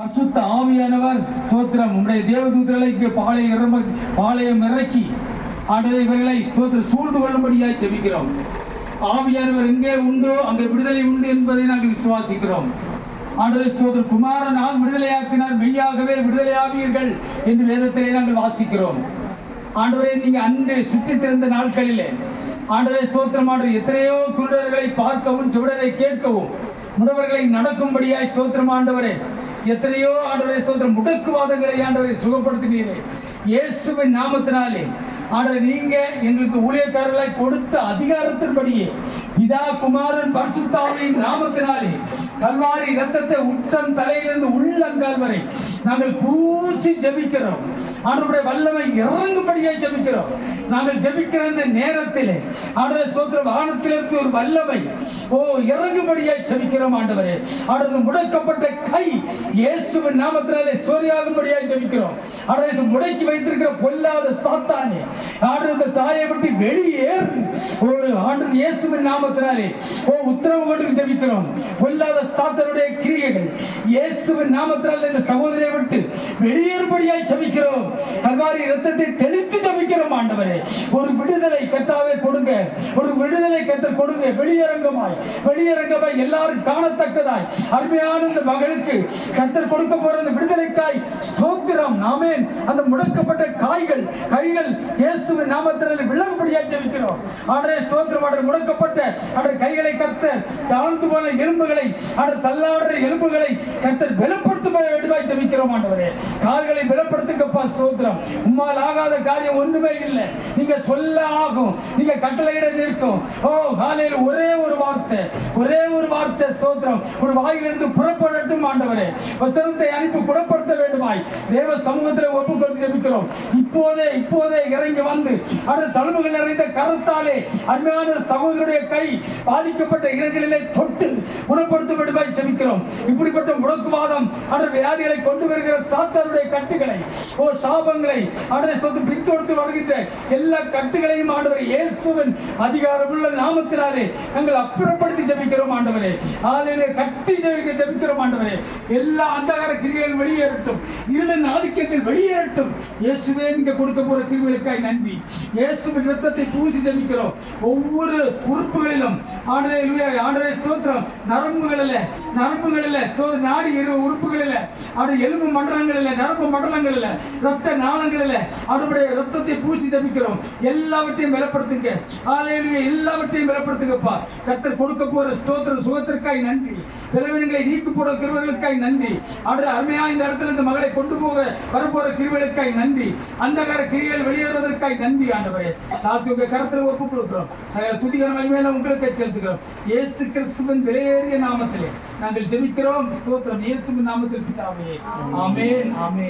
பரிசுத்த ஆவியானவர் ஸ்தோத்திரம் உம்முடைய தேவதூதர்களுக்கு பாளையம் இறக்கி ஆண்டவரே இவர்களை ஸ்தோத்திரம் சூழ்ந்து கொள்ளும்படியாய் ஜெபிக்கிறோம். ஆவியானவர் எங்கே உண்டோ அங்கே விடுதலை உண்டு என்பதை நாங்கள் விசுவாசிக்கிறோம். ஆண்டவரே ஸ்தோத்திரம் குமாரனால் விடுதலையாக்கினார், மெய்யாகவே விடுதலையாவீர்கள் என்று வேதத்திலே நாங்கள் வாசிக்கிறோம். ஆண்டவரே நீங்க அன்று சுற்றி திறந்த நாட்களிலே ஆண்டவரே ஸ்தோத்திரம் ஆண்டவர் எத்தனையோ குருடர்களை பார்க்கவும் செவிடரை கேட்கவும் முடவர்களை நடக்கும்படியாய் ஸ்தோத்திரம் ஆண்டவரே எத்தனையோ ஆண்டவரே ஸ்தோத்திரம் முடக்குவாதங்களை ஆண்டவரை சுகப்படுத்தினீரே. இயேசுவின் நாமத்தினாலே ஆண்டவர் நீங்க எங்களுக்கு ஊழியக்காரர்களாய் கொடுத்த அதிகாரத்தின்படியே பிதா குமாரன் பரிசுத்த ஆவியின் நாமத்தினாலே கல்வாரி இரத்தத்தை உச்சம் தலையிலிருந்து உள்ளங்கால் வரை நாங்கள் பூசி ஜெபிக்கிறோம். ஆண்டவருடைய வல்லமை இறங்கும்படியாய் ஜெபிக்கிறோம். நாங்கள் ஜெபிக்கிற இந்த நேரத்திலே ஆண்டவரே ஸ்தோத்திரம் வானத்திலிருந்து ஒரு வல்லமை இறங்கும்படியாய் ஜெபிக்கிறோம். ஆண்டவரே ஆண்டவர் முடக்கப்பட்ட கை இயேசுவின் நாமத்தினாலே சோரியாகும்படியாய் ஜெபிக்கிறோம். ஆண்டவரே முடக்கி வைத்திருக்கிற பொல்லாத சாத்தானே ஆண்டவர் இந்த தாயை விட்டு வெளியேறு ஒரு ஆண்டவர் இயேசுவின் நாமத்தினாலே உத்தரவு கொண்டு ஜெபிக்கிறோம். பொல்லாத சாத்தானுடைய கிரியைகள் இயேசுவின் நாமத்தினாலே இந்த சகோதரியை விட்டு வெளியேறும்படியாய் ஜெபிக்கிறோம். கல்வாரி இரத்தத்தை தெளித்து ஜெபிக்கிறோம். ஆண்டவரே ஒரு விடுதலை கர்த்தாவே கொடுங்க, ஒரு விடுதலை கர்த்தர் கொடுங்க. வெளியரங்கமாய் எல்லாரும் காணத்தக்கதாய் அருமையான இந்த மகளுக்கு கர்த்தர் கொடுக்க போற அந்த விடுதலைக்காய் ஸ்தோத்திரம். ஆமென். அந்த முடக்கப்பட்ட கைகள் இயேசுவின் நாமத்தினாலே விலகும்படியாய் ஜெபிக்கிறோம். ஆண்டவரே ஸ்தோத்திரம். ஆண்டவரே முடக்கப்பட்ட ஆண்டவரே கைகளை கர்த்தர் தாழ்ந்து போன எலும்புகளை ஆண்டவரே தள்ளாடுற எலும்புகளை கர்த்தர் பலப்படுத்தும்படியாய் ஜெபிக்கிறோம். ஆண்டவரே கால்களை பலப்படுத்துங்கப்பா. ஸ்தோத்திரம். உம்மால் ஆகாத காரியம் ஒன்றுமே இல்லை. நீங்க சொல்ல ஆகும், நீங்க கட்டளையிட நிற்கும். காலையில் ஒரே ஒரு வார்த்தை ஸ்தோத்திரம் ஒரு வாயிலிருந்து புறப்படட்டும். ஆண்டவரே வசனத்தை அனுப்பி குணப்படுத்த வேண்டுமாய் தேவ சமூகத்தில் ஒப்புக்கொண்டு ஜெபிக்கிறோம். இப்போதே இறங்கி வந்து அந்த தழும்புகள் நிறைந்த கரத்தாலே அருமையான சகோதரருடைய கை பாதிக்கப்பட்ட இடங்களிலே தொட்டு குணப்படுத்த வேண்டுமாய் ஜெபிக்கிறோம். இப்படிப்பட்ட முடக்குவாதம் அந்த வியாதிகளை கொண்டு வருகிற சாத்தானுடைய கட்டுகளை சாபங்களை ஆண்டவரே பின்தொடர்ந்து வருகின்ற எல்லா கட்டுகளையும் ஆண்டவரே இயேசுவின் அதிகாரமுள்ள நாமத்தினாலே நாங்கள் அப்புறப்படுத்தி ஜெபிக்கிறோம். ஆண்டவரே ஆலையிலே கட்டி ஜெபிக்கிறோம். ஆண்டவரே எல்லா அந்தகார கிரியைகள் வெளியேறட்டும், இருளின் ஆதிக்கங்கள் வெளியேறட்டும். இயேசுவே நீங்க கொடுக்க போற கிருபைகளுக்காய் நன்றி. இயேசுவின் இரத்தத்தை பூசி ஜெபிக்கிறோம். ஒவ்வொரு உறுப்புகளிலும் ஆண்டவரே ஸ்தோத்திரம் நரம்புகளில் நாடி உறுப்புகளில் எலும்பு மண்டலங்களில் நரம்பு மண்டலங்களில் ரத்த நாளங்களில் அவருடைய ரத்தத்தை பூசி ஜெபிக்கிறோம். எல்லாவற்றையும் பலப்படுத்துங்க. எல்லாவற்றையும் பலப்படுத்துங்கப்பா. கர்த்தர் கொடுக்க போற ஸ்தோத்திர சுகத்திற்காய் நன்றி. பலவீனங்களை நீக்கி போற கிருபைகளுக்காய் நன்றி. அவருடைய அருமையா இந்த இடத்துல இந்த மகளை கொண்டு போக வரப்போற கிருபைகளுக்காய் நன்றி. அந்தகார கிரியைகள் வெளியேறுவதற்காய் நன்றி. ஆண்டவரே தாத்தி உங்க கரத்தில் ஒப்புக் கொடுக்கிறோம். சகல துதிகர மகிமையில உங்களுக்கு செலுத்துகிறோம். இயேசு கிறிஸ்துவின் விலையேறிய நாமத்திலே நாங்கள் ஜெபிக்கிறோம். ஸ்தோத்திரம். இயேசுவின் நாமத்தில் பிதாவே. ஆமென். ஆமென்.